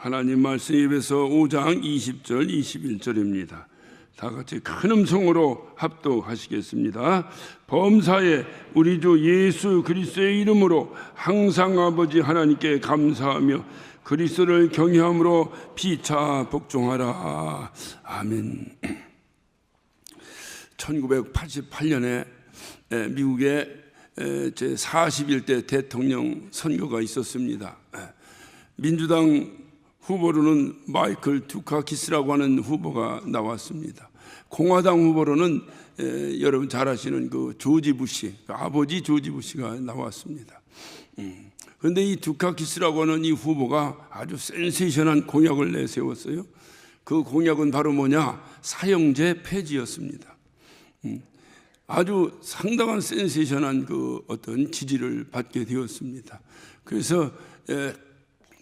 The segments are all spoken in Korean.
하나님 말씀 에베소 5장 20절 21절입니다. 다 같이 큰 음성으로 합독하시겠습니다. 범사에 우리 주 예수 그리스도의 이름으로 항상 아버지 하나님께 감사하며 그리스도를 경외함으로 피차 복종하라. 아멘. 1988년에 미국의 제41대 대통령 선거가 있었습니다. 민주당 후보로는 마이클 두카키스라고 하는 후보가 나왔습니다. 공화당 후보로는 여러분 잘 아시는 그 조지 부시, 아버지 조지 부시가 나왔습니다. 그런데 이 두카키스라고 하는 이 후보가 아주 센세이션한 공약을 내세웠어요. 그 공약은 바로 뭐냐? 사형제 폐지였습니다. 아주 상당한 센세이션한 그 어떤 지지를 받게 되었습니다. 그래서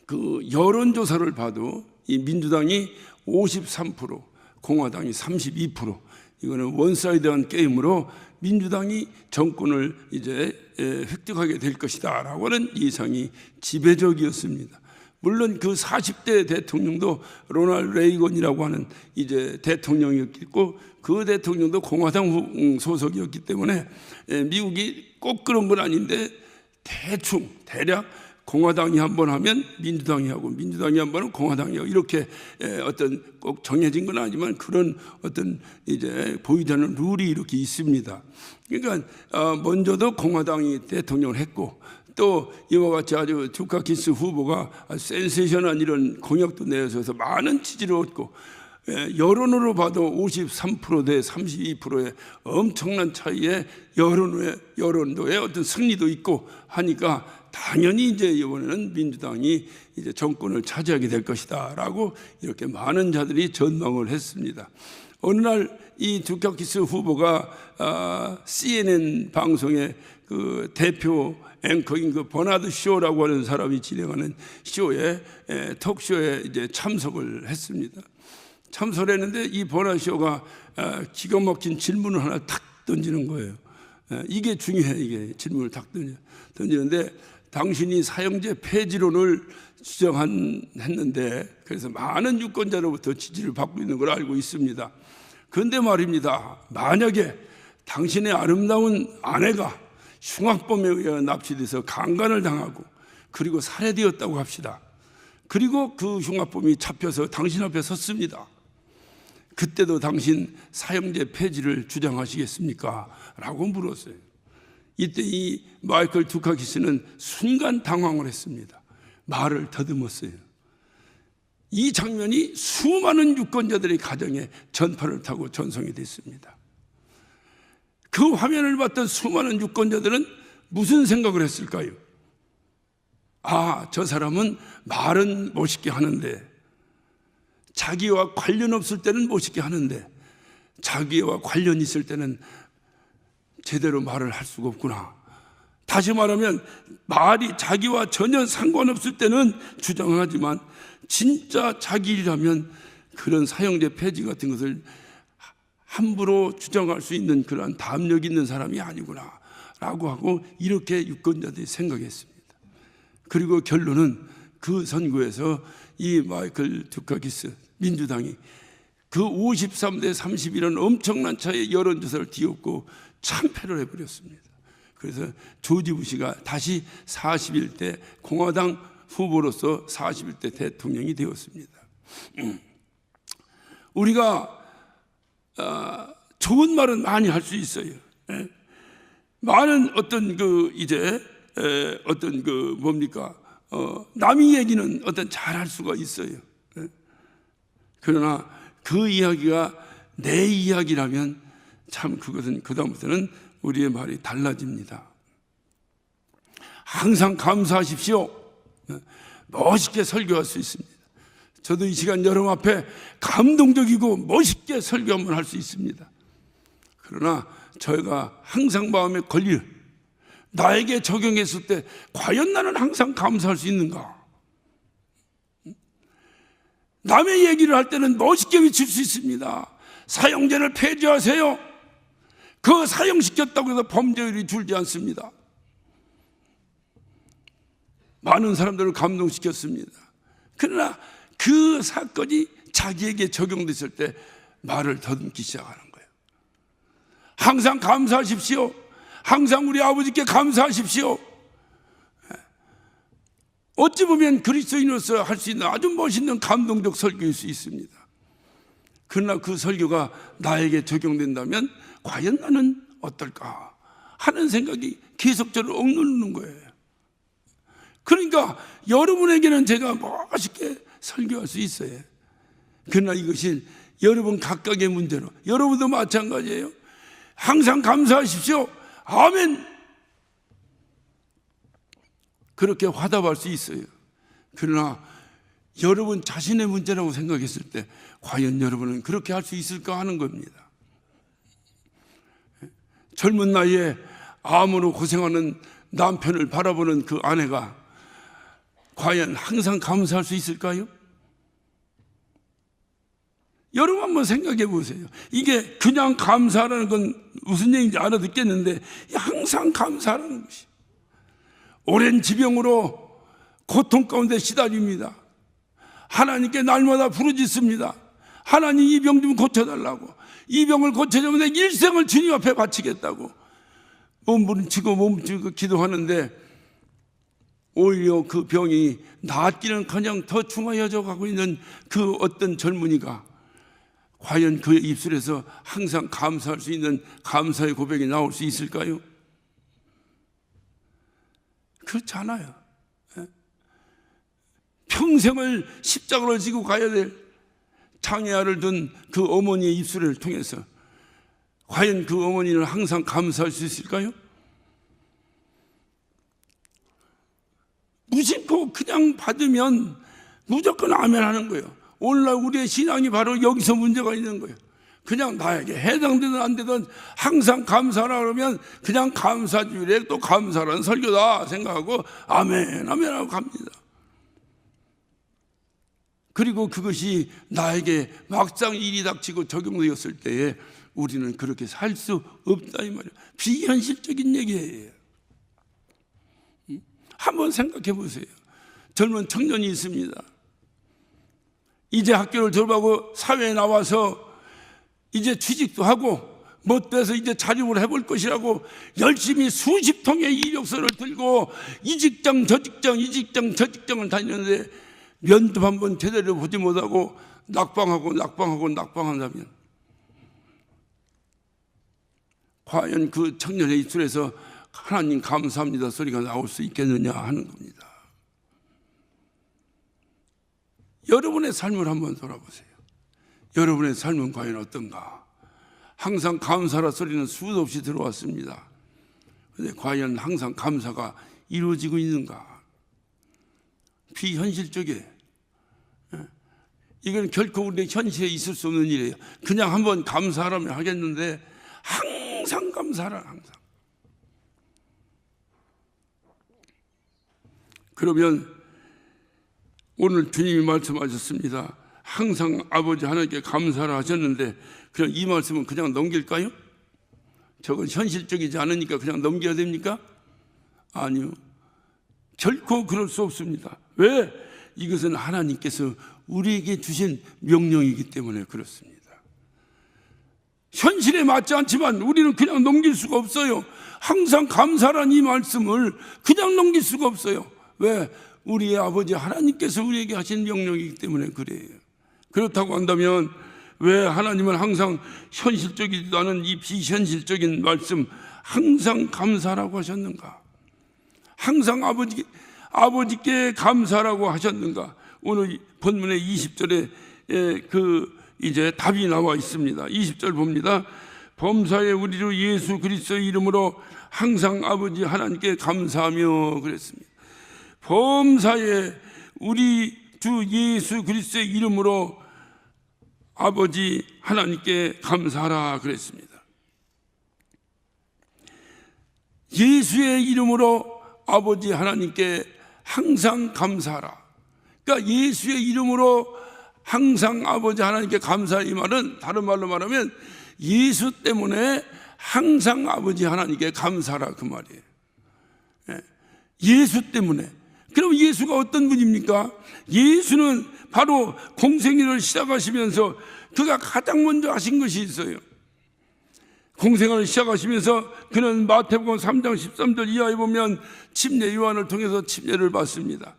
그 여론조사를 봐도 이 민주당이 53%, 공화당이 32%, 이거는 원사이드한 게임으로 민주당이 정권을 이제 획득하게 될 것이다라고 하는 예상이 지배적이었습니다. 물론 그 40대 대통령도 로널드 레이건이라고 하는 이제 대통령이었고, 그 대통령도 공화당 소속이었기 때문에 미국이 꼭 그런 건 아닌데 대략 공화당이 한 번 하면 민주당이 하고, 민주당이 한 번은 공화당이 하고, 이렇게 어떤 꼭 정해진 건 아니지만 그런 어떤 이제 보이지 않는 룰이 이렇게 있습니다. 그러니까 먼저도 공화당이 대통령을 했고, 또 이와 같이 아주 두카키스 후보가 센세이션한 이런 공약도 내어서 많은 지지를 얻고, 여론으로 봐도 53% 대 32%의 엄청난 차이에 여론도의 어떤 승리도 있고 하니까 당연히 이제 이번에는 민주당이 이제 정권을 차지하게 될 것이다라고 이렇게 많은 자들이 전망을 했습니다. 어느 날 이 두카키스 후보가 CNN 방송의 그 대표 앵커인 그 버나드 쇼라고 하는 사람이 진행하는 쇼에 톡쇼에 이제 참석을 했습니다. 참석을 했는데 이 버나드 쇼가 기가 막힌 질문을 하나 탁 던지는 거예요. 이게 중요해. 이게 질문을 탁 던지는데, 당신이 사형제 폐지론을 주장했는데 그래서 많은 유권자로부터 지지를 받고 있는 걸 알고 있습니다. 그런데 말입니다, 만약에 당신의 아름다운 아내가 흉악범에 의해 납치돼서 강간을 당하고 그리고 살해되었다고 합시다. 그리고 그 흉악범이 잡혀서 당신 앞에 섰습니다. 그때도 당신 사형제 폐지를 주장하시겠습니까? 라고 물었어요. 이때 이 마이클 두카키스는 순간 당황을 했습니다. 말을 더듬었어요. 이 장면이 수많은 유권자들의 가정에 전파를 타고 전송이 됐습니다. 그 화면을 봤던 수많은 유권자들은 무슨 생각을 했을까요? 아, 저 사람은 말은 멋있게 하는데, 자기와 관련 없을 때는 멋있게 하는데 자기와 관련 있을 때는 제대로 말을 할 수가 없구나. 다시 말하면 말이 자기와 전혀 상관없을 때는 주장하지만 진짜 자기 일이라면 그런 사형제 폐지 같은 것을 함부로 주장할 수 있는 그러한 담력 있는 사람이 아니구나 라고 하고 이렇게 유권자들이 생각했습니다. 그리고 결론은 그 선거에서 이 마이클 두카키스 민주당이 그 53대 31은 엄청난 차이의 여론조사를 뒤엎고 참패를 해버렸습니다. 그래서 조지 부시가 다시 41대 공화당 후보로서 41대 대통령이 되었습니다. 우리가 좋은 말은 많이 할 수 있어요. 많은 어떤 그 이제 어떤 그 뭡니까 남의 얘기는 어떤 잘할 수가 있어요. 그러나 그 이야기가 내 이야기라면 참 그것은 그다음부터는 우리의 말이 달라집니다. 항상 감사하십시오. 멋있게 설교할 수 있습니다. 저도 이 시간 여러분 앞에 감동적이고 멋있게 설교 한번 할 수 있습니다. 그러나 저희가 항상 마음에 걸릴, 나에게 적용했을 때 과연 나는 항상 감사할 수 있는가? 남의 얘기를 할 때는 멋있게 외칠 수 있습니다. 사형제를 폐지하세요. 그 사형시켰다고 해서 범죄율이 줄지 않습니다. 많은 사람들을 감동시켰습니다. 그러나 그 사건이 자기에게 적용됐을 때 말을 더듬기 시작하는 거예요. 항상 감사하십시오. 항상 우리 아버지께 감사하십시오. 어찌 보면 그리스도인으로서 할 수 있는 아주 멋있는 감동적 설교일 수 있습니다. 그러나 그 설교가 나에게 적용된다면 과연 나는 어떨까 하는 생각이 계속 저를 억누르는 거예요. 그러니까 여러분에게는 제가 멋있게 설교할 수 있어요. 그러나 이것이 여러분 각각의 문제로, 여러분도 마찬가지예요. 항상 감사하십시오. 아멘. 그렇게 화답할 수 있어요. 그러나 여러분 자신의 문제라고 생각했을 때 과연 여러분은 그렇게 할 수 있을까 하는 겁니다. 젊은 나이에 암으로 고생하는 남편을 바라보는 그 아내가 과연 항상 감사할 수 있을까요? 여러분 한번 생각해 보세요. 이게 그냥 감사라는 건 무슨 얘기인지 알아듣겠는데 항상 감사라는 것이, 오랜 지병으로 고통 가운데 시달립니다. 하나님께 날마다 부르짖습니다. 하나님 이 병 좀 고쳐달라고, 이 병을 고쳐주면 내 일생을 주님 앞에 바치겠다고 몸부림치고 기도하는데 오히려 그 병이 낫기는커녕 더 중하여져 가고 있는 그 어떤 젊은이가 과연 그의 입술에서 항상 감사할 수 있는 감사의 고백이 나올 수 있을까요? 그렇지 않아요. 평생을 십자가를 지고 가야 될 장애아를 둔 그 어머니의 입술을 통해서 과연 그 어머니는 항상 감사할 수 있을까요? 무심코 그냥 받으면 무조건 아멘 하는 거예요. 오늘날 우리의 신앙이 바로 여기서 문제가 있는 거예요. 그냥 나에게 해당되든 안 되든 항상 감사하라 그러면 그냥 감사주일에 또 감사라는 설교다 생각하고 아멘 아멘 하고 갑니다. 그리고 그것이 나에게 막상 일이 닥치고 적용되었을 때에 우리는 그렇게 살 수 없다 이 말이에요. 비현실적인 얘기예요. 한번 생각해 보세요. 젊은 청년이 있습니다. 이제 학교를 졸업하고 사회에 나와서 이제 취직도 하고 못돼서 이제 자립을 해볼 것이라고 열심히 수십 통의 이력서를 들고 이 직장 저 직장 이 직장 저 직장을 다니는데 면접 한번 제대로 보지 못하고 낙방한다면 과연 그 청년의 입술에서 하나님 감사합니다 소리가 나올 수 있겠느냐 하는 겁니다. 여러분의 삶을 한번 돌아보세요. 여러분의 삶은 과연 어떤가? 항상 감사라 소리는 수도 없이 들어왔습니다. 그런데 과연 항상 감사가 이루어지고 있는가? 비현실적이에요. 이건 결코 우리의 현실에 있을 수 없는 일이에요. 그냥 한번 감사하라면 하겠는데 항상 감사하라, 항상. 그러면 오늘 주님이 말씀하셨습니다. 항상 아버지 하나님께 감사를 하셨는데 그냥 이 말씀은 그냥 넘길까요? 저건 현실적이지 않으니까 그냥 넘겨야 됩니까? 아니요. 결코 그럴 수 없습니다. 왜? 이것은 하나님께서 우리에게 주신 명령이기 때문에 그렇습니다. 현실에 맞지 않지만 우리는 그냥 넘길 수가 없어요. 항상 감사란 이 말씀을 그냥 넘길 수가 없어요. 왜? 우리의 아버지 하나님께서 우리에게 하신 명령이기 때문에 그래요. 그렇다고 한다면 왜 하나님은 항상 현실적이지도 않은 이 비현실적인 말씀 항상 감사라고 하셨는가? 항상 아버지께 감사라고 하셨는가? 오늘 본문의 20절에 이제 답이 나와 있습니다. 20절 봅니다. 범사의 우리 주 예수 그리스도의 이름으로 항상 아버지 하나님께 감사하며 그랬습니다. 범사의 우리 주 예수 그리스도의 이름으로 아버지 하나님께 감사하라 그랬습니다. 예수의 이름으로 아버지 하나님께 항상 감사하라. 그러니까 예수의 이름으로 항상 아버지 하나님께 감사하라 이 말은 다른 말로 말하면 예수 때문에 항상 아버지 하나님께 감사하라 그 말이에요. 예수 때문에 그럼 예수가 어떤 분입니까? 예수는 바로 공생애를 시작하시면서 그가 가장 먼저 하신 것이 있어요. 공생애를 시작하시면서 그는 마태복음 3장 13절 이하에 보면 침례 요한을 통해서 침례를 받습니다.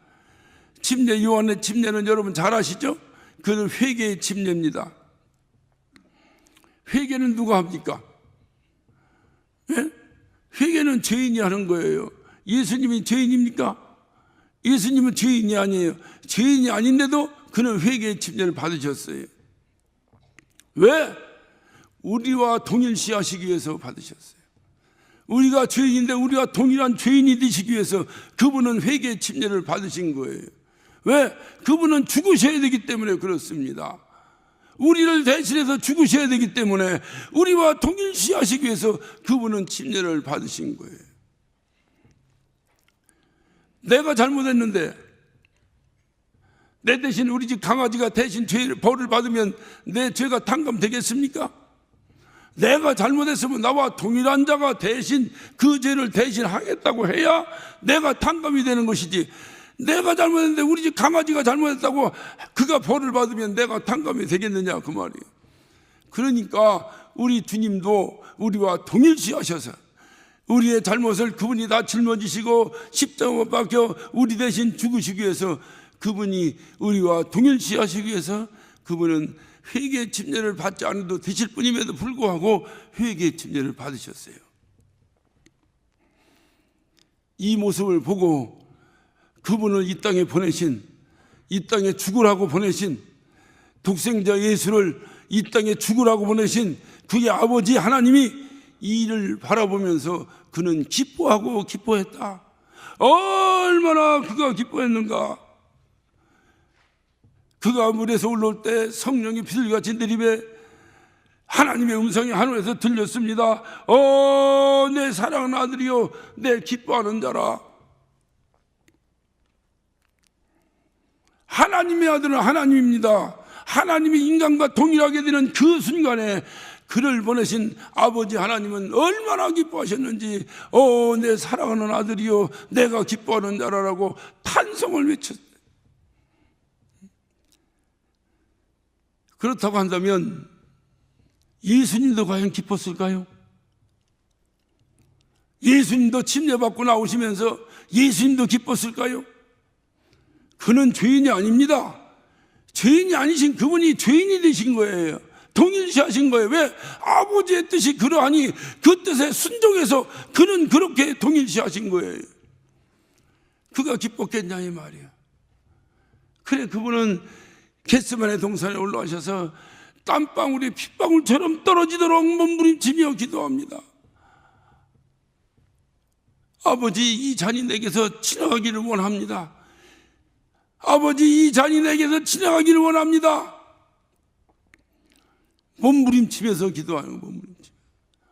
침례 요한의 침례는 여러분 잘 아시죠? 그는 회개의 침례입니다. 회개는 누가 합니까? 예? 회개는 죄인이 하는 거예요. 예수님이 죄인입니까? 예수님은 죄인이 아니에요. 죄인이 아닌데도 그는 회개의 침례를 받으셨어요. 왜? 우리와 동일시하시기 위해서 받으셨어요. 우리가 죄인인데 우리가 동일한 죄인이 되시기 위해서 그분은 회개의 침례를 받으신 거예요. 왜? 그분은 죽으셔야 되기 때문에 그렇습니다. 우리를 대신해서 죽으셔야 되기 때문에 우리와 동일시하시기 위해서 그분은 침례를 받으신 거예요. 내가 잘못했는데 내 대신 우리 집 강아지가 대신 벌을 받으면 내 죄가 탕감되겠습니까? 내가 잘못했으면 나와 동일한 자가 대신 그 죄를 대신 하겠다고 해야 내가 탕감이 되는 것이지, 내가 잘못했는데 우리 집 강아지가 잘못했다고 그가 벌을 받으면 내가 탕감이 되겠느냐 그 말이에요. 그러니까 우리 주님도 우리와 동일시하셔서 우리의 잘못을 그분이 다 짊어지시고 십자가 못 박혀 우리 대신 죽으시기 위해서 그분이 우리와 동일시하시기 위해서 그분은 회개의 침례를 받지 않아도 되실 분임에도 불구하고 회개의 침례를 받으셨어요. 이 모습을 보고 그분을 이 땅에 보내신, 이 땅에 죽으라고 보내신 독생자 예수를 이 땅에 죽으라고 보내신 그의 아버지 하나님이 이 일을 바라보면서 그는 기뻐하고 기뻐했다. 얼마나 그가 기뻐했는가. 그가 물에서 올라올 때 성령이 비둘기같이 내림에 하나님의 음성이 하늘에서 들렸습니다. 내 사랑하는 아들이요 내 기뻐하는 자라. 하나님의 아들은 하나님입니다. 하나님이 인간과 동일하게 되는 그 순간에 그를 보내신 아버지 하나님은 얼마나 기뻐하셨는지 내 사랑하는 아들이요 내가 기뻐하는 자라라고 탄성을 외쳤어요. 그렇다고 한다면 예수님도 과연 기뻤을까요? 예수님도 침례받고 나오시면서 예수님도 기뻤을까요? 그는 죄인이 아닙니다. 죄인이 아니신 그분이 죄인이 되신 거예요. 동일시하신 거예요. 왜? 아버지의 뜻이 그러하니 그 뜻에 순종해서 그는 그렇게 동일시하신 거예요. 그가 기뻤겠냐 이 말이에요. 그래 그분은 겟세마네 동산에 올라가셔서 땀방울이 핏방울처럼 떨어지도록 몸부림치며 기도합니다. 아버지 이 잔이 내게서 지나가기를 원합니다. 아버지 이 잔이 내게서 지나가기를 원합니다. 몸부림치면서 기도하는 거예요.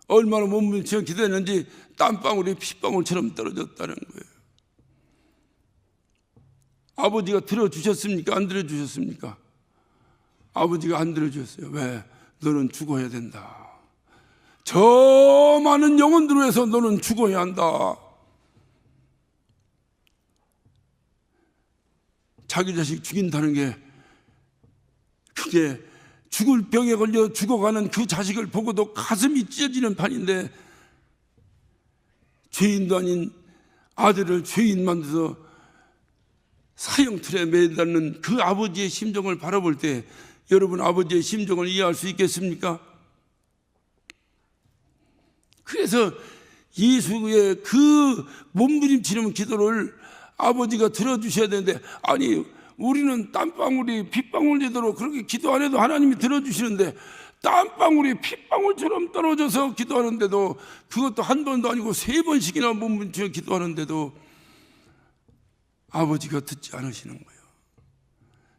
얼마나 몸부림치며 기도했는지 땀방울이 핏방울처럼 떨어졌다는 거예요. 아버지가 들어주셨습니까? 안 들어주셨습니까? 아버지가 안 들어주셨어요. 왜? 너는 죽어야 된다. 저 많은 영혼들을 위해서 너는 죽어야 한다. 자기 자식 죽인다는 게 그게 죽을 병에 걸려 죽어가는 그 자식을 보고도 가슴이 찢어지는 판인데 죄인도 아닌 아들을 죄인 만들어서 사형틀에 매달는 그 아버지의 심정을 바라볼 때 여러분 아버지의 심정을 이해할 수 있겠습니까? 그래서 예수의 그 몸부림치는 기도를 아버지가 들어주셔야 되는데 아니 우리는 땀방울이 핏방울 되도록 그렇게 기도 안 해도 하나님이 들어주시는데 땀방울이 핏방울처럼 떨어져서 기도하는데도 그것도 한 번도 아니고 3번씩이나 몸부림치며 기도하는데도 아버지가 듣지 않으시는 거예요.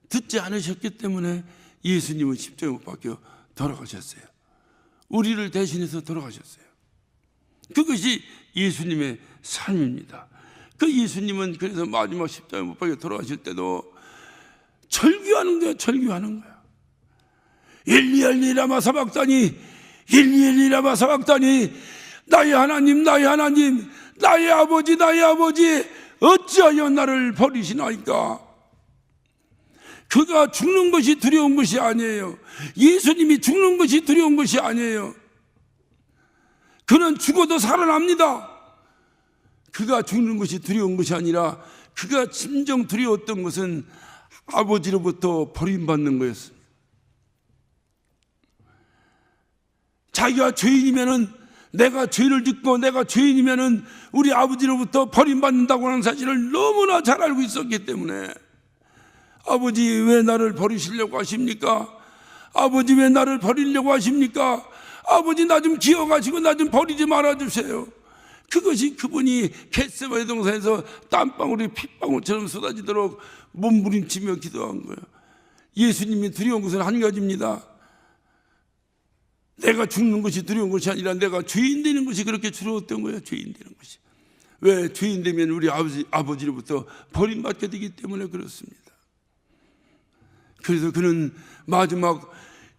듣지 않으셨기 때문에 예수님은 십자가에 못 박혀 돌아가셨어요. 우리를 대신해서 돌아가셨어요. 그것이 예수님의 삶입니다. 그 예수님은 그래서 마지막 십자가에 못 박혀 돌아가실 때도 절규하는 거야. 절규하는 거야. 엘리 엘리 라마 사박다니 엘리 엘리 라마 사박다니 나의 하나님, 나의 하나님, 나의 아버지, 나의 아버지, 어찌하여 나를 버리시나이까? 그가 죽는 것이 두려운 것이 아니에요. 예수님이 죽는 것이 두려운 것이 아니에요. 그는 죽어도 살아납니다. 그가 죽는 것이 두려운 것이 아니라 그가 진정 두려웠던 것은 아버지로부터 버림받는 거였습니다. 자기가 죄인이면은, 내가 죄를 짓고 내가 죄인이면은 우리 아버지로부터 버림받는다고 하는 사실을 너무나 잘 알고 있었기 때문에, 아버지 왜 나를 버리시려고 하십니까? 아버지 왜 나를 버리려고 하십니까? 아버지 나 좀 기어가시고 나 좀 버리지 말아주세요. 그것이 그분이 겟세마네 동산에서 땀방울이 핏방울처럼 쏟아지도록 몸부림치며 기도한 거예요. 예수님이 두려운 것은 한 가지입니다. 내가 죽는 것이 두려운 것이 아니라 내가 죄인 되는 것이 그렇게 두려웠던 거예요. 죄인 되는 것이. 왜? 죄인 되면 우리 아버지로부터 버림받게 되기 때문에 그렇습니다. 그래서 그는 마지막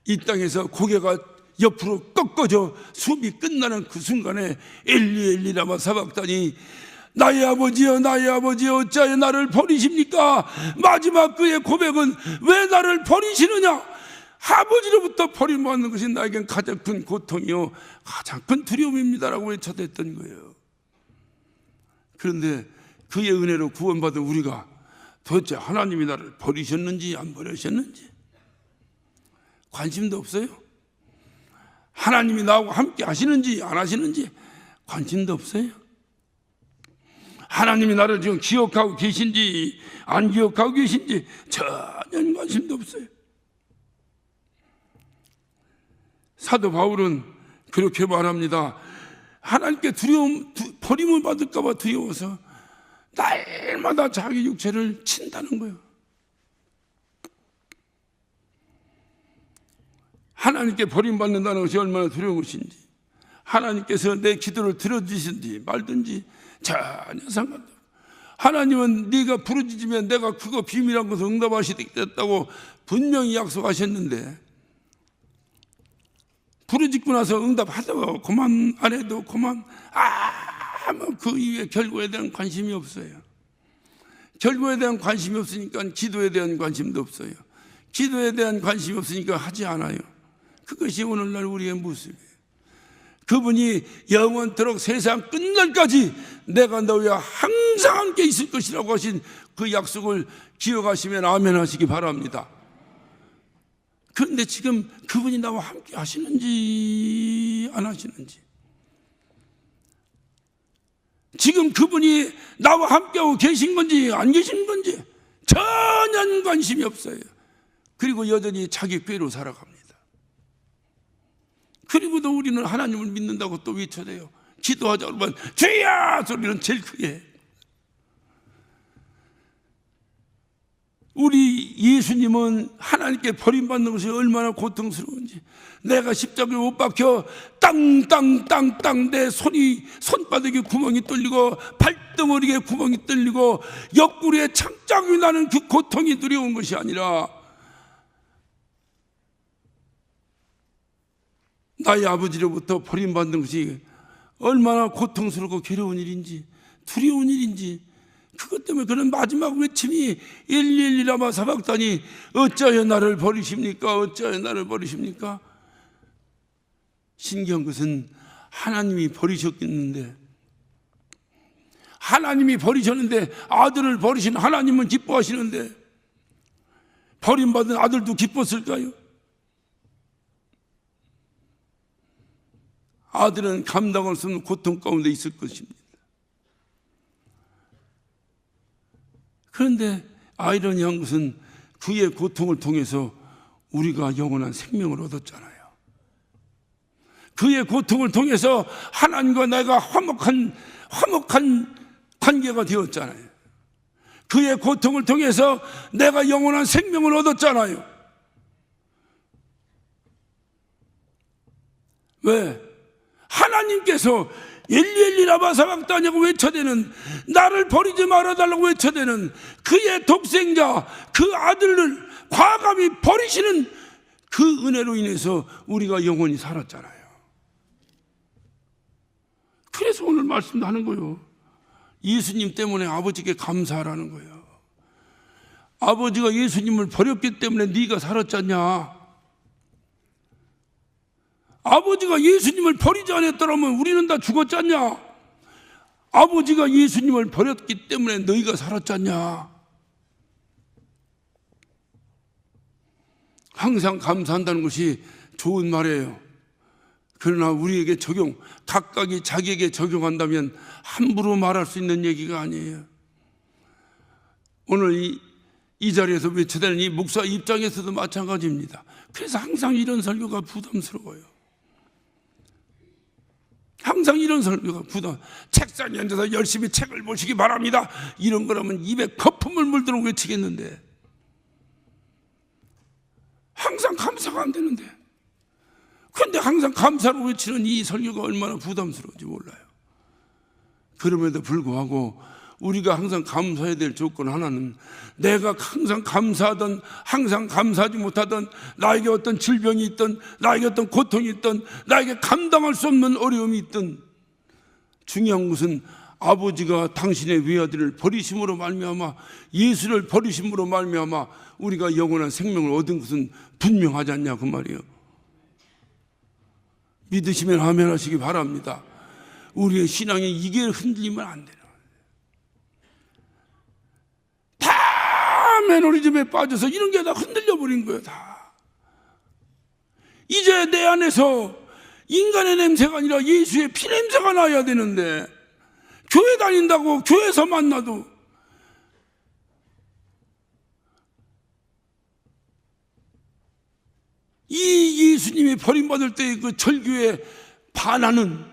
이 땅에서 고개가 옆으로 꺾어져 숨이 끝나는 그 순간에 엘리 엘리 라마 사박다니, 나의 아버지여, 나의 아버지여, 어찌하여 나를 버리십니까? 마지막 그의 고백은 왜 나를 버리시느냐? 아버지로부터 버림받는 것이 나에겐 가장 큰 고통이요 가장 큰 두려움입니다라고 외쳐댔던 거예요. 그런데 그의 은혜로 구원받은 우리가 도대체 하나님이 나를 버리셨는지 안 버리셨는지 관심도 없어요. 하나님이 나하고 함께 하시는지 안 하시는지 관심도 없어요. 하나님이 나를 지금 기억하고 계신지 안 기억하고 계신지 전혀 관심도 없어요. 사도 바울은 그렇게 말합니다. 하나님께 버림을 받을까 봐 두려워서 날마다 자기 육체를 친다는 거예요. 하나님께 버림받는다는 것이 얼마나 두려운 것인지, 하나님께서 내 기도를 들어주신지 말든지 전혀 상관없어요. 하나님은 네가 부르짖으면 내가 그거 비밀한 것을 응답하시겠다고 분명히 약속하셨는데, 부르짖고 나서 응답하다가 그만 안 해도 그만, 아무 그 이후에 결과에 대한 관심이 없어요. 결과에 대한 관심이 없으니까 기도에 대한 관심도 없어요. 기도에 대한 관심이 없으니까 하지 않아요. 그것이 오늘날 우리의 모습이에요. 그분이 영원토록 세상 끝날까지 내가 너희와 항상 함께 있을 것이라고 하신 그 약속을 기억하시면 아멘 하시기 바랍니다. 그런데 지금 그분이 나와 함께 하시는지 안 하시는지, 지금 그분이 나와 함께하고 계신 건지 안 계신 건지 전혀 관심이 없어요. 그리고 여전히 자기 꾀로 살아갑니다. 그리고도 우리는 하나님을 믿는다고 또 외쳐대요. 기도하자 그러면 주야 소리는 제일 크게 해. 우리 예수님은 하나님께 버림받는 것이 얼마나 고통스러운지, 내가 십자가에 못 박혀 땅땅땅땅 내 손바닥에 구멍이 뚫리고 발등어리에 구멍이 뚫리고 옆구리에 창작이 나는 그 고통이 두려운 것이 아니라, 나의 아버지로부터 버림받는 것이 얼마나 고통스럽고 괴로운 일인지 두려운 일인지, 그것 때문에 그런 마지막 외침이 엘리 엘리 라마 사박다니, 어찌하여 나를 버리십니까? 어찌하여 나를 버리십니까? 신기한 것은 하나님이 버리셨겠는데, 하나님이 버리셨는데 아들을 버리신 하나님은 기뻐하시는데 버림받은 아들도 기뻤을까요? 아들은 감당할 수 없는 고통 가운데 있을 것입니다. 그런데 아이러니한 것은 그의 고통을 통해서 우리가 영원한 생명을 얻었잖아요. 그의 고통을 통해서 하나님과 내가 화목한 관계가 되었잖아요. 그의 고통을 통해서 내가 영원한 생명을 얻었잖아요. 왜? 하나님께서 엘리 엘리 라마 사박다니고 외쳐대는, 나를 버리지 말아달라고 외쳐대는 그의 독생자 그 아들을 과감히 버리시는 그 은혜로 인해서 우리가 영원히 살았잖아요. 그래서 오늘 말씀도 하는 거예요. 예수님 때문에 아버지께 감사하라는 거예요. 아버지가 예수님을 버렸기 때문에 네가 살았잖냐. 아버지가 예수님을 버리지 않았더라면 우리는 다 죽었잖냐. 아버지가 예수님을 버렸기 때문에 너희가 살았잖냐. 항상 감사한다는 것이 좋은 말이에요. 그러나 우리에게 각각이 자기에게 적용한다면 함부로 말할 수 있는 얘기가 아니에요. 오늘 이 자리에서 외쳐되는 이 목사 입장에서도 마찬가지입니다. 그래서 항상 이런 설교가 부담스러워요. 항상 이런 설교가 책상에 앉아서 열심히 책을 보시기 바랍니다. 이런 거라면 입에 거품을 물도록 외치겠는데 항상 감사가 안 되는데, 그런데 항상 감사로 외치는 이 설교가 얼마나 부담스러운지 몰라요. 그럼에도 불구하고 우리가 항상 감사해야 될 조건 하나는, 내가 항상 감사하던, 항상 감사하지 못하던, 나에게 어떤 질병이 있던, 나에게 어떤 고통이 있던, 나에게 감당할 수 없는 어려움이 있던, 중요한 것은 아버지가 당신의 외아들을 버리심으로 말미암아, 예수를 버리심으로 말미암아 우리가 영원한 생명을 얻은 것은 분명하지 않냐, 그 말이에요. 믿으시면 아멘 하시기 바랍니다. 우리의 신앙이 이게 흔들리면 안 돼요. 다 매너리즘에 빠져서 이런 게 다 흔들려 버린 거예요. 다. 이제 내 안에서 인간의 냄새가 아니라 예수의 피 냄새가 나야 되는데, 교회 다닌다고 교회에서 만나도 이 예수님이 버림받을 때의 그 절규에 반하는,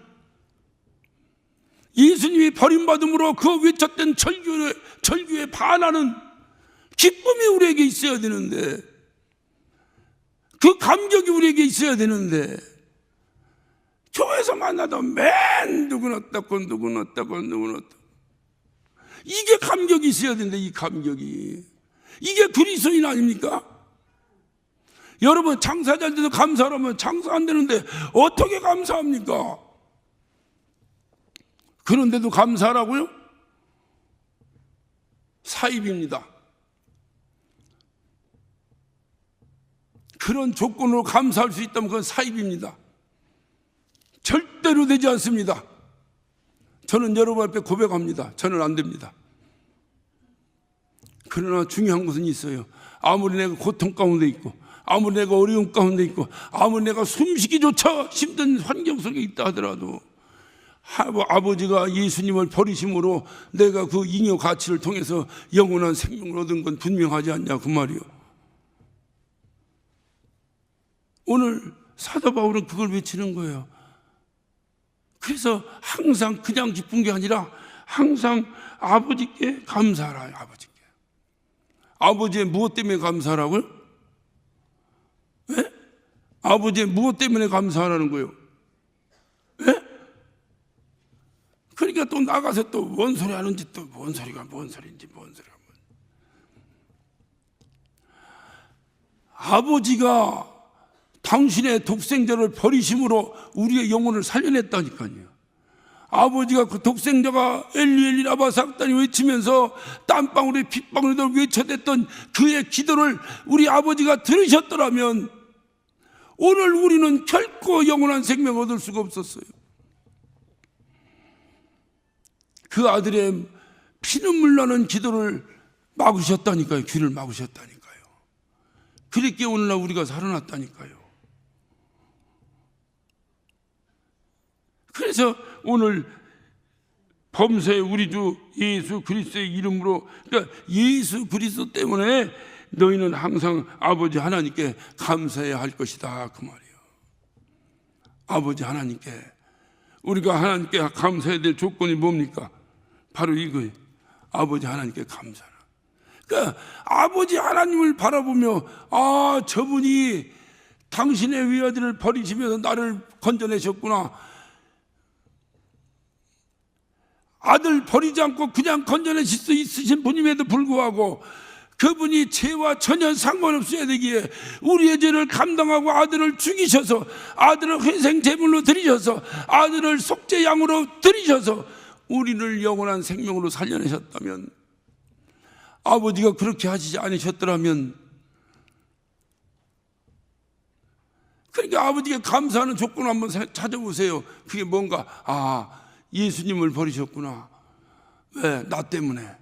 예수님이 버림받음으로 그 외쳤던 절규에 반하는 기쁨이 우리에게 있어야 되는데, 그 감격이 우리에게 있어야 되는데, 교회에서 만나도 맨 누구는 어떻고 누구는 어떻고 누구는 어떻고, 이게 감격이 있어야 되는데, 이 감격이, 이게 그리스도인 아닙니까? 여러분, 장사 잘 돼도 감사하라면 장사 안 되는데 어떻게 감사합니까? 그런데도 감사하라고요? 사입입니다. 그런 조건으로 감사할 수 있다면 그건 사입입니다. 절대로 되지 않습니다. 저는 여러분 앞에 고백합니다. 저는 안 됩니다. 그러나 중요한 것은 있어요. 아무리 내가 고통 가운데 있고, 아무리 내가 어려움 가운데 있고, 아무리 내가 숨쉬기조차 힘든 환경 속에 있다 하더라도, 아버지가 예수님을 버리심으로 내가 그 잉여 가치를 통해서 영원한 생명을 얻은 건 분명하지 않냐, 그 말이요. 오늘 사도 바울은 그걸 외치는 거예요. 그래서 항상 그냥 기쁜 게 아니라 항상 아버지께 감사하라. 아버지께. 아버지의 무엇 때문에 감사하라고요? 네? 아버지의 무엇 때문에 감사하라는 거예요? 네? 그러니까 또 나가서 또 뭔 소리 하는지, 또 뭔 소리인지 뭔 소리가. 아버지가 당신의 독생자를 버리심으로 우리의 영혼을 살려냈다니까요. 아버지가 그 독생자가 엘리 엘리 라마 삭단이 외치면서 땀방울에 핏방울에 외쳐댔던 그의 기도를 우리 아버지가 들으셨더라면 오늘 우리는 결코 영원한 생명을 얻을 수가 없었어요. 그 아들의 피눈물 나는 기도를 막으셨다니까요. 귀를 막으셨다니까요. 그랬기에 오늘날 우리가 살아났다니까요. 그래서 오늘 범사의 우리 주 예수 그리스도의 이름으로, 그러니까 예수 그리스도 때문에 너희는 항상 아버지 하나님께 감사해야 할 것이다, 그 말이에요. 아버지 하나님께, 우리가 하나님께 감사해야 될 조건이 뭡니까? 바로 이거예요. 아버지 하나님께 감사하라. 그러니까 아버지 하나님을 바라보며, 아, 저분이 당신의 외아들을 버리시면서 나를 건져내셨구나. 아들 버리지 않고 그냥 건져내실 수 있으신 분임에도 불구하고 그분이 죄와 전혀 상관없어야 되기에 우리의 죄를 감당하고 아들을 죽이셔서, 아들을 회생 제물로 드리셔서, 아들을 속죄 양으로 드리셔서 우리를 영원한 생명으로 살려내셨다면, 아버지가 그렇게 하시지 않으셨더라면, 그러니까 아버지께 감사하는 조건을 한번 찾아보세요. 그게 뭔가, 예수님을 버리셨구나. 왜? 나 때문에.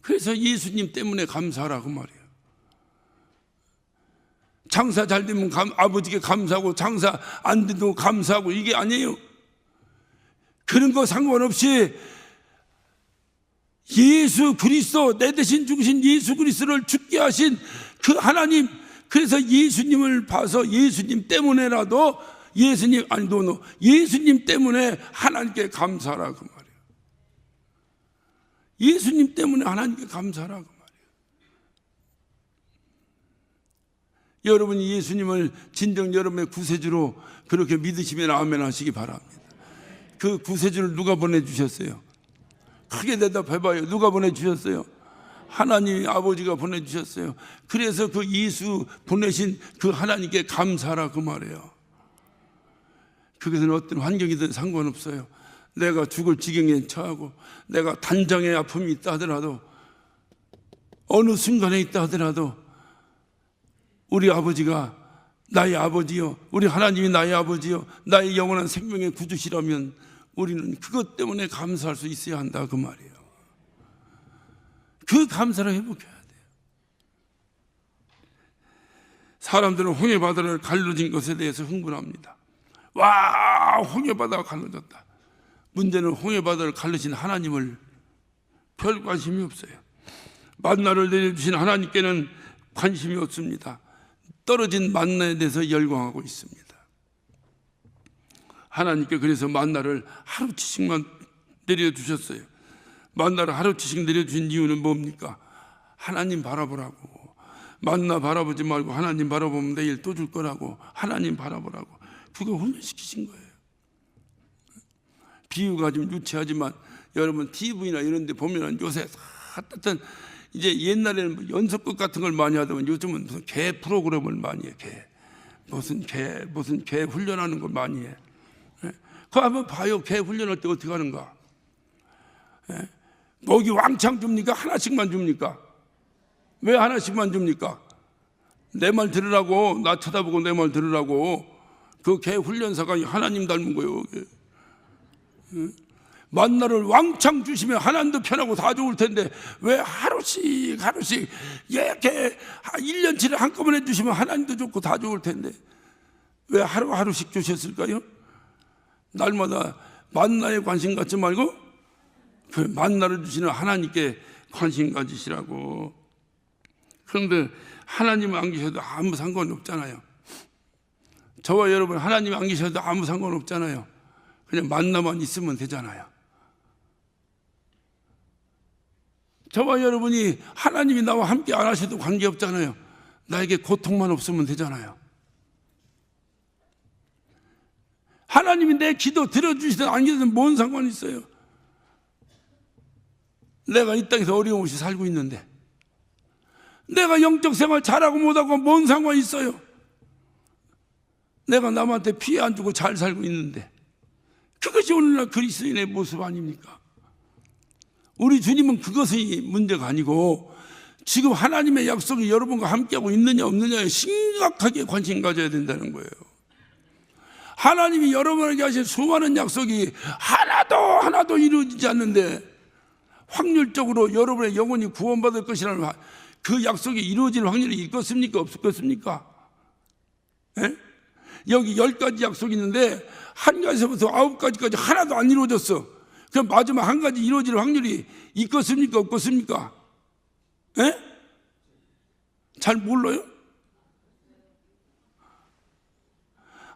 그래서 예수님 때문에 감사하라고 말이에요. 장사 잘 되면 아버지께 감사하고, 장사 안 돼도 감사하고, 이게 아니에요. 그런 거 상관없이 예수 그리스도, 내 대신 죽으신 예수 그리스도를 죽게 하신 그 하나님, 그래서 예수님을 봐서 예수님 때문에라도, 예수님 때문에 하나님께 감사하라고 말이에요. 예수님 때문에 하나님께 감사하라고 말이에요. 여러분이 예수님을 진정 여러분의 구세주로 그렇게 믿으시면 아멘 하시기 바랍니다. 그 구세주를 누가 보내주셨어요? 크게 대답해봐요. 누가 보내주셨어요? 하나님 아버지가 보내주셨어요. 그래서 그 예수 보내신 그 하나님께 감사하라 그 말이에요. 그것은 어떤 환경이든 상관없어요. 내가 죽을 지경에 처하고, 내가 단장의 아픔이 있다 하더라도, 어느 순간에 있다 하더라도, 우리 아버지가 나의 아버지요, 우리 하나님이 나의 아버지요, 나의 영원한 생명의 구주시라면 우리는 그것 때문에 감사할 수 있어야 한다 그 말이에요. 그 감사를 회복해야 돼요. 사람들은 홍해바다를 갈라진 것에 대해서 흥분합니다. 와, 홍해바다가 갈라졌다. 문제는 홍해바다를 갈라진 하나님을 별 관심이 없어요. 만나를 내려주신 하나님께는 관심이 없습니다. 떨어진 만나에 대해서 열광하고 있습니다. 하나님께 그래서 만나를 하루치씩만 내려주셨어요. 만나를 하루치씩 내려주신 이유는 뭡니까? 하나님 바라보라고. 만나 바라보지 말고 하나님 바라보면 내일 또 줄 거라고, 하나님 바라보라고. 그거 훈련시키신 거예요. 비유가 좀 유치하지만 여러분 TV나 이런 데 보면 요새 하여튼 이제 옛날에는 뭐 연속극 같은 걸 많이 하더만 요즘은 무슨 개 프로그램을 많이 해. 무슨 개 훈련하는 걸 많이 해. 그거 한번 봐요. 개 훈련할 때 어떻게 하는가. 먹이 왕창 줍니까? 하나씩만 줍니까? 왜 하나씩만 줍니까? 내 말 들으라고. 나 쳐다보고 내 말 들으라고. 그 개 훈련사가 하나님 닮은 거예요. 만나를 왕창 주시면 하나님도 편하고 다 좋을 텐데 왜 하루씩 이렇게 1년치를 한꺼번에 주시면 하나님도 좋고 다 좋을 텐데 왜 하루하루씩 주셨을까요? 날마다 만나에 관심 갖지 말고 그 만나를 주시는 하나님께 관심 가지시라고. 그런데 하나님 안 계셔도 아무 상관이 없잖아요. 저와 여러분 하나님 안 계셔도 아무 상관 없잖아요. 그냥 만나만 있으면 되잖아요. 저와 여러분이 하나님이 나와 함께 안 하셔도 관계없잖아요. 나에게 고통만 없으면 되잖아요. 하나님이 내 기도 들어주시든 안 들어주시든 뭔 상관이 있어요. 내가 이 땅에서 어려움 없이 살고 있는데 내가 영적 생활 잘하고 못하고 뭔 상관이 있어요. 내가 남한테 피해 안 주고 잘 살고 있는데 그것이 오늘날 그리스도인의 모습 아닙니까? 우리 주님은 그것이 문제가 아니고 지금 하나님의 약속이 여러분과 함께하고 있느냐 없느냐에 심각하게 관심 가져야 된다는 거예요. 하나님이 여러분에게 하신 수많은 약속이 하나도 이루어지지 않는데 확률적으로 여러분의 영혼이 구원받을 것이라는 그 약속이 이루어질 확률이 있겠습니까? 없겠습니까? 예? 여기 10가지 약속이 있는데 한 가지서부터 9가지까지 하나도 안 이루어졌어. 그럼 마지막 한 가지 이루어질 확률이 있겠습니까? 없겠습니까? 예? 잘 몰라요?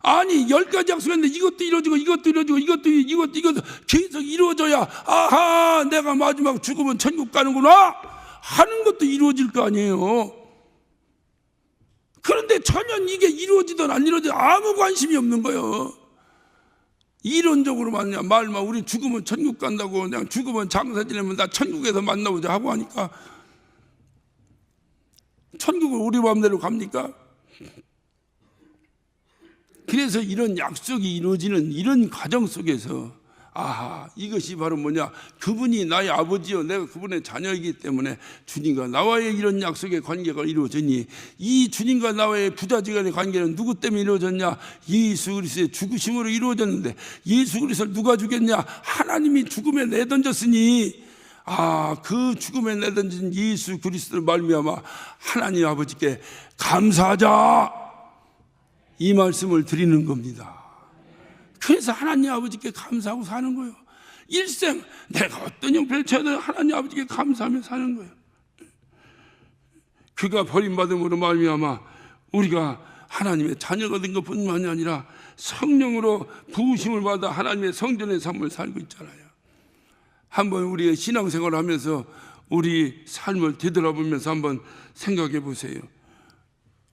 아니 10가지 약속했는데 이것도 이루어지고 이것도 계속 이루어져야 아하 내가 마지막 죽으면 천국 가는구나 하는 것도 이루어질 거 아니에요. 그런데 전혀 이게 이루어지든 안 이루어지든 아무 관심이 없는 거예요. 이론적으로 맞냐 말만 우리 죽으면 천국 간다고 그냥 죽으면 장사 지내면 나 천국에서 만나보자 하고 하니까 천국을 우리 마음대로 갑니까? 그래서 이런 약속이 이루어지는 이런 과정 속에서 아하, 이것이 바로 뭐냐, 그분이 나의 아버지요 내가 그분의 자녀이기 때문에 주님과 나와의 이런 약속의 관계가 이루어지니, 이 주님과 나와의 부자지간의 관계는 누구 때문에 이루어졌냐? 예수 그리스도의 죽으심으로 이루어졌는데, 예수 그리스도를 누가 죽였냐? 하나님이 죽음에 내던졌으니, 그 죽음에 내던진 예수 그리스도를 말미암아 하나님 아버지께 감사하자, 이 말씀을 드리는 겁니다. 그래서 하나님 아버지께 감사하고 사는 거예요. 일생 내가 어떤 형편을 처해도 하나님 아버지께 감사하며 사는 거예요. 그가 버림받음으로 말미암아 우리가 하나님의 자녀가 된 것뿐만이 아니라 성령으로 부으심을 받아 하나님의 성전의 삶을 살고 있잖아요. 한번 우리의 신앙생활을 하면서 우리 삶을 되돌아보면서 한번 생각해 보세요.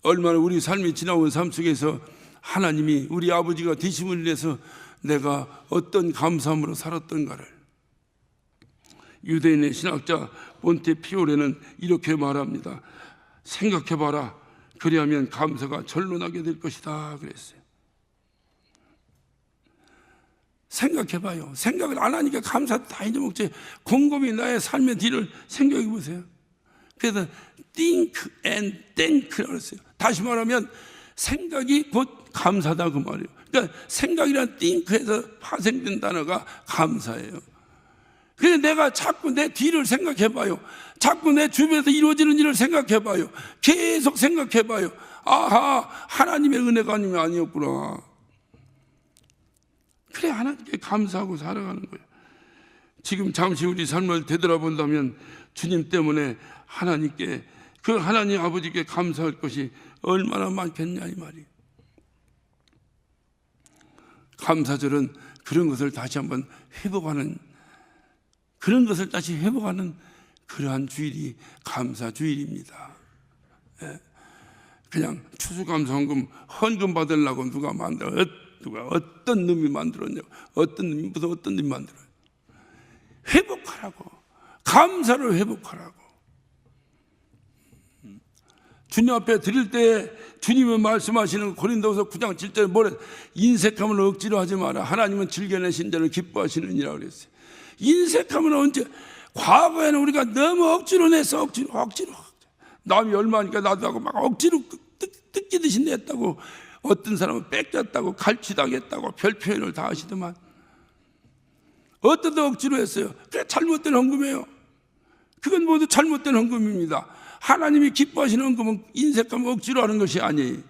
얼마나 우리 삶이 지나온 삶 속에서 하나님이 우리 아버지가 되심을 인해서 내가 어떤 감사함으로 살았던가를. 유대인의 신학자 몬테피오레는 이렇게 말합니다. 생각해봐라, 그리하면 감사가 절로 나게 될 것이다 그랬어요. 생각해봐요. 생각을 안 하니까 감사 다 잊어먹지. 곰곰이 나의 삶의 뒤를 생각해 보세요. 그래서 think and thank라고 했어요. 다시 말하면 생각이 곧 감사다 그 말이에요. 그러니까 생각이란 think에서 파생된 단어가 감사예요. 그래서 내가 자꾸 내 뒤를 생각해봐요. 자꾸 내 주변에서 이루어지는 일을 생각해봐요. 계속 생각해봐요. 아하, 하나님의 은혜가 아니었구나. 그래, 하나님께 감사하고 살아가는 거예요. 지금 잠시 우리 삶을 되돌아본다면 주님 때문에 하나님께, 그 하나님 아버지께 감사할 것이 얼마나 많겠냐 이 말이에요. 감사절은 그런 것을 다시 한번 회복하는, 그런 것을 다시 회복하는 그러한 주일이 감사주일입니다. 그냥 추수감사헌금 헌금 받으려고 누가 어떤 놈이 만들었냐고, 어떤 놈이 무슨 어떤 놈이 만들어요. 회복하라고, 감사를 회복하라고. 주님 앞에 드릴 때 주님이 말씀하시는 고린도후서 9장 7절에 뭐래? 인색함을 억지로 하지 마라. 하나님은 즐겨내신 자를 기뻐하시느니라 그랬어요. 인색함은 언제? 과거에는 우리가 너무 억지로 냈어. 억지로. 남이 얼마니까 나도 하고 막 억지로 뜯기듯이 냈다고. 어떤 사람은 뺏겼다고, 갈취당했다고 별 표현을 다 하시더만. 어떤 데 억지로 했어요. 그게 잘못된 헌금이에요. 그건 모두 잘못된 헌금입니다. 하나님이 기뻐하시는 헌금은 인색함 억지로 하는 것이 아니에요.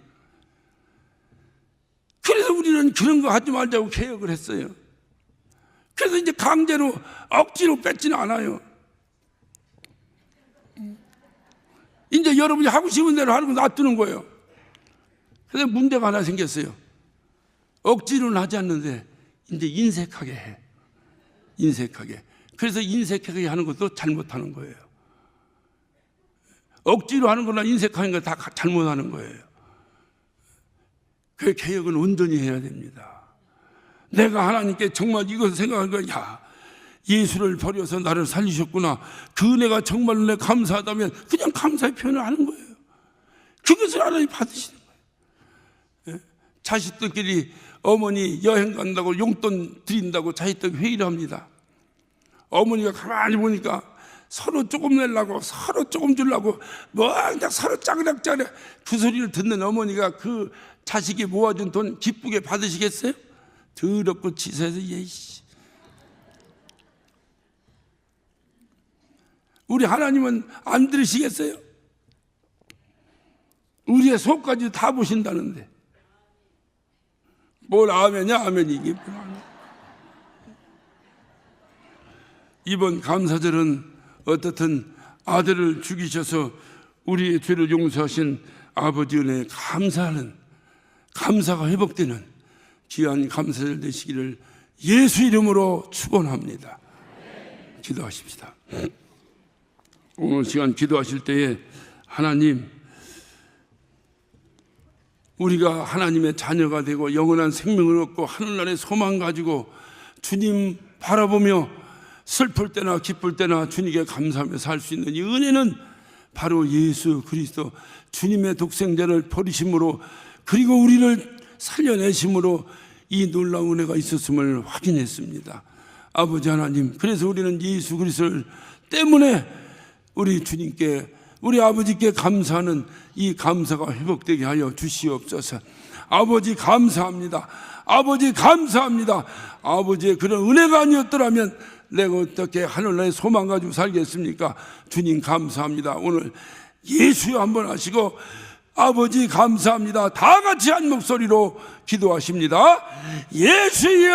그래서 우리는 그런 거 하지 말자고 개혁을 했어요. 그래서 이제 강제로 억지로 뺏지는 않아요. 이제 여러분이 하고 싶은 대로 하는 거 놔두는 거예요. 그래서 문제가 하나 생겼어요. 억지로는 하지 않는데 이제 인색하게 해. 인색하게. 그래서 인색하게 하는 것도 잘못하는 거예요. 억지로 하는 거나 인색하는 거 다 잘못하는 거예요. 그 개혁은 온전히 해야 됩니다. 내가 하나님께 정말 이것을 생각하는 거야. 야, 예수를 버려서 나를 살리셨구나. 그 은혜가 정말로 내 감사하다면 그냥 감사의 표현을 하는 거예요. 그것을 하나님 받으시는 거예요. 자식들끼리 어머니 여행 간다고 용돈 드린다고 자식들 회의를 합니다. 어머니가 가만히 보니까 서로 조금 내려고, 서로 조금 주려고, 그냥 서로 짜그락짜그락 그 소리를 듣는 어머니가 그 자식이 모아준 돈 기쁘게 받으시겠어요? 더럽고 치사해서 예씨. 우리 하나님은 안 들으시겠어요? 우리의 속까지 다 보신다는데 뭘 아멘이야? 아멘이 이게 뭐야? 이번 감사절은 어떻든 아들을 죽이셔서 우리의 죄를 용서하신 아버지 은혜에 감사하는, 감사가 회복되는 귀한 감사절 되시기를 예수 이름으로 축원합니다. 기도하십시다. 오늘 시간 기도하실 때에 하나님, 우리가 하나님의 자녀가 되고 영원한 생명을 얻고 하늘나라의 소망 가지고 주님 바라보며 슬플 때나 기쁠 때나 주님께 감사하며 살 수 있는 이 은혜는 바로 예수 그리스도 주님의 독생자를 버리심으로 그리고 우리를 살려내심으로 이 놀라운 은혜가 있었음을 확인했습니다. 아버지 하나님, 그래서 우리는 예수 그리스도 때문에 우리 주님께, 우리 아버지께 감사하는 이 감사가 회복되게 하여 주시옵소서. 아버지 감사합니다. 아버지 감사합니다. 아버지의 그런 은혜가 아니었더라면 내가 어떻게 하늘나라의 소망 가지고 살겠습니까? 주님 감사합니다. 오늘 예수여 한번 하시고 아버지 감사합니다. 다 같이 한 목소리로 기도하십니다. 예수여.